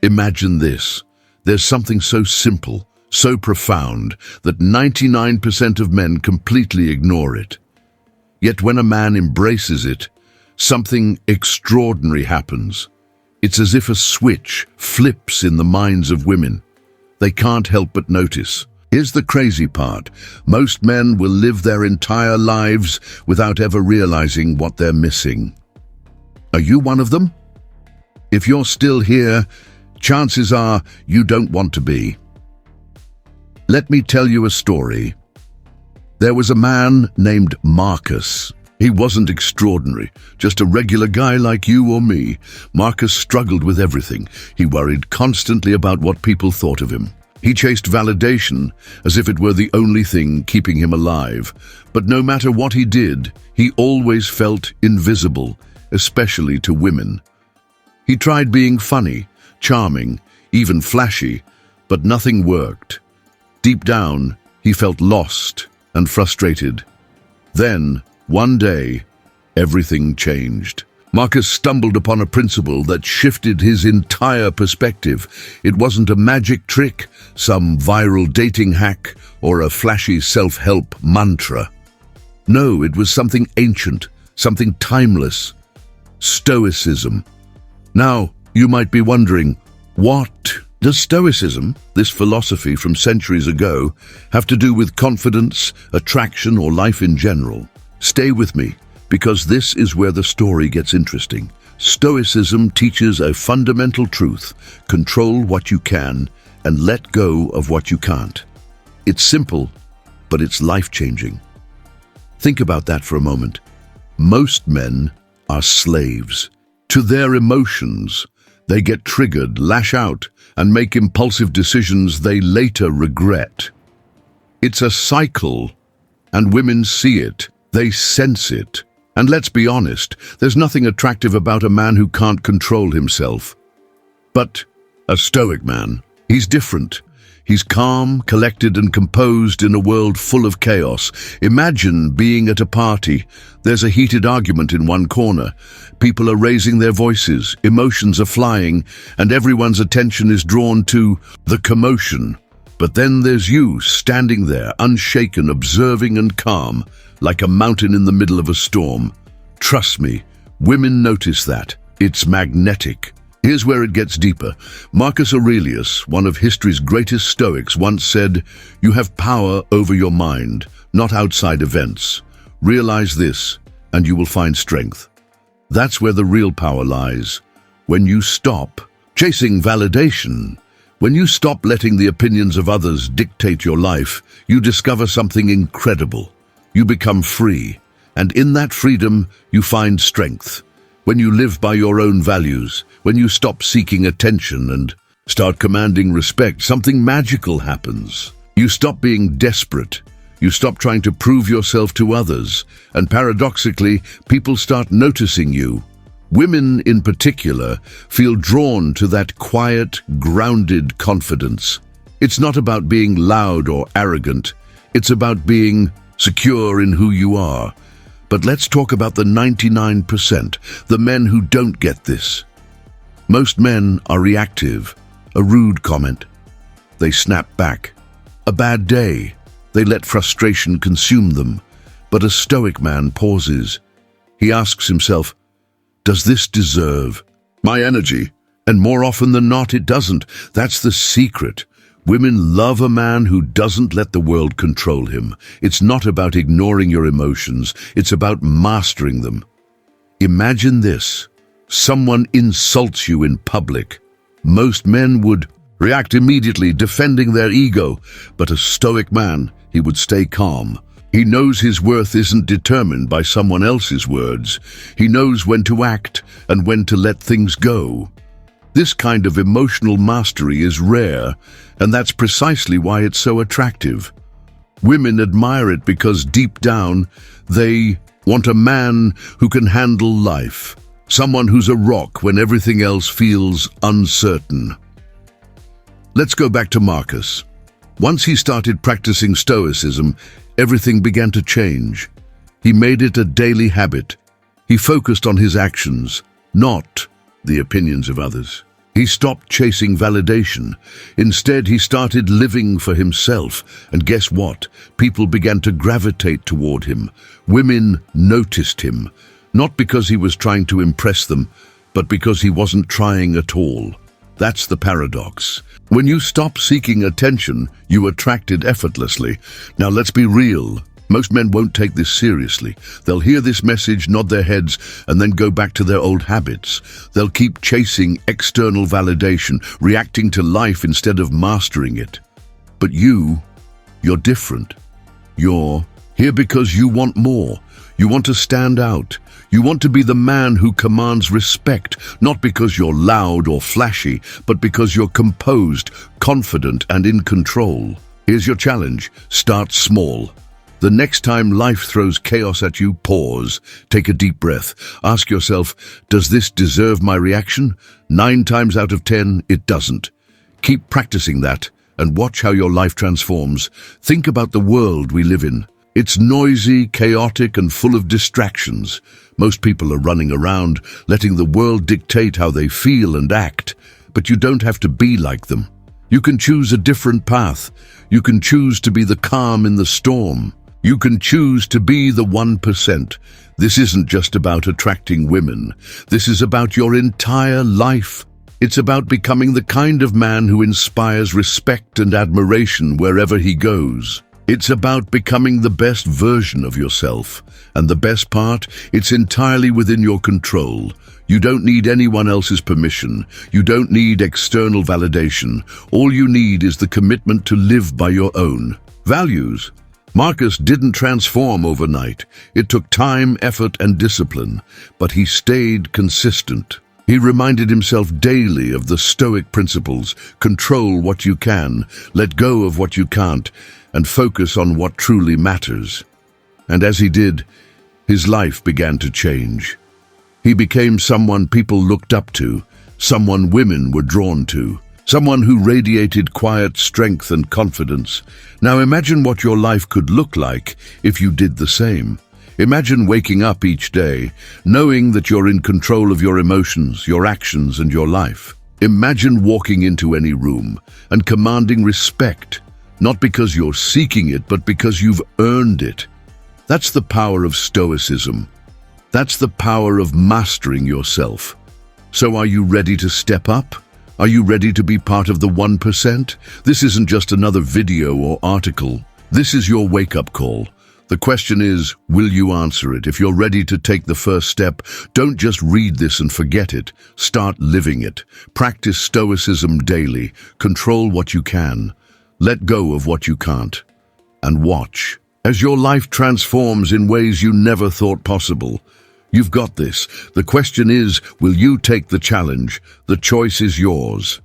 Imagine this. There's something so simple, so profound, that 99% of men completely ignore it. Yet when a man embraces it, something extraordinary happens. It's as if a switch flips in the minds of women. They can't help but notice. Here's the crazy part. Most men will live their entire lives without ever realizing what they're missing. Are you one of them? If you're still here, chances are you don't want to be. Let me tell you a story. There was a man named Marcus. He wasn't extraordinary, just a regular guy like you or me. Marcus struggled with everything. He worried constantly about what people thought of him. He chased validation as if it were the only thing keeping him alive. But no matter what he did, he always felt invisible, especially to women. He tried being funny, charming, even flashy, but nothing worked. Deep down, he felt lost and frustrated. Then, one day, everything changed. Marcus stumbled upon a principle that shifted his entire perspective. It wasn't a magic trick, some viral dating hack, or a flashy self-help mantra. No, it was something ancient, something timeless. Stoicism. Now, you might be wondering, what does Stoicism, this philosophy from centuries ago, have to do with confidence, attraction, or life in general? Stay with me, because this is where the story gets interesting. Stoicism teaches a fundamental truth: control what you can and let go of what you can't. It's simple, but it's life-changing. Think about that for a moment. Most men are slaves to their emotions. They get triggered, lash out, and make impulsive decisions they later regret. It's a cycle, and women see it. They sense it. And let's be honest, there's nothing attractive about a man who can't control himself. But a Stoic man, he's different. He's calm, collected, and composed in a world full of chaos. Imagine being at a party. There's a heated argument in one corner. People are raising their voices, emotions are flying, and everyone's attention is drawn to the commotion. But then there's you, standing there, unshaken, observing and calm, like a mountain in the middle of a storm. Trust me, women notice that. It's magnetic. Here's where it gets deeper. Marcus Aurelius, one of history's greatest Stoics, once said, "You have power over your mind, not outside events. Realize this, and you will find strength." That's where the real power lies. When you stop chasing validation, when you stop letting the opinions of others dictate your life, you discover something incredible. You become free, and in that freedom, you find strength. When you live by your own values, when you stop seeking attention and start commanding respect, something magical happens. You stop being desperate. You stop trying to prove yourself to others, and paradoxically, people start noticing you. Women, in particular, feel drawn to that quiet, grounded confidence. It's not about being loud or arrogant. It's about being secure in who you are. But let's talk about the 99%, the men who don't get this. Most men are reactive. A rude comment, they snap back. A bad day, they let frustration consume them. But a Stoic man pauses. He asks himself, does this deserve my energy? And more often than not, it doesn't. That's the secret. Women love a man who doesn't let the world control him. It's not about ignoring your emotions. It's about mastering them. Imagine this. Someone insults you in public. Most men would react immediately, defending their ego. But a Stoic man, he would stay calm. He knows his worth isn't determined by someone else's words. He knows when to act and when to let things go. This kind of emotional mastery is rare, and that's precisely why it's so attractive. Women admire it because deep down, they want a man who can handle life, someone who's a rock when everything else feels uncertain. Let's go back to Marcus. Once he started practicing Stoicism, everything began to change. He made it a daily habit. He focused on his actions, not the opinions of others. He stopped chasing validation. Instead, he started living for himself. And guess what? People began to gravitate toward him. Women noticed him, not because he was trying to impress them, but because he wasn't trying at all. That's the paradox. When you stop seeking attention, you attract it effortlessly. Now let's be real. Most men won't take this seriously. They'll hear this message, nod their heads, and then go back to their old habits. They'll keep chasing external validation, reacting to life instead of mastering it. But you're different. You're here because you want more. You want to stand out. You want to be the man who commands respect, not because you're loud or flashy, but because you're composed, confident, and in control. Here's your challenge. Start small. The next time life throws chaos at you, pause, take a deep breath. Ask yourself, does this deserve my reaction? 9 times out of 10, it doesn't. Keep practicing that and watch how your life transforms. Think about the world we live in. It's noisy, chaotic, and full of distractions. Most people are running around, letting the world dictate how they feel and act. But you don't have to be like them. You can choose a different path. You can choose to be the calm in the storm. You can choose to be the 1%. This isn't just about attracting women. This is about your entire life. It's about becoming the kind of man who inspires respect and admiration wherever he goes. It's about becoming the best version of yourself. And the best part, it's entirely within your control. You don't need anyone else's permission. You don't need external validation. All you need is the commitment to live by your own values. Marcus didn't transform overnight. It took time, effort, and discipline, but he stayed consistent. He reminded himself daily of the Stoic principles: control what you can, let go of what you can't, and focus on what truly matters. And as he did, his life began to change. He became someone people looked up to, someone women were drawn to, someone who radiated quiet strength and confidence. Now imagine what your life could look like if you did the same. Imagine waking up each day, knowing that you're in control of your emotions, your actions, and your life. Imagine walking into any room and commanding respect, not because you're seeking it, but because you've earned it. That's the power of Stoicism. That's the power of mastering yourself. So are you ready to step up? Are you ready to be part of the 1%? This isn't just another video or article. This is your wake-up call. The question is, will you answer it? If you're ready to take the first step, don't just read this and forget it. Start living it. Practice Stoicism daily. Control what you can. Let go of what you can't. And watch as your life transforms in ways you never thought possible. You've got this. The question is, will you take the challenge? The choice is yours.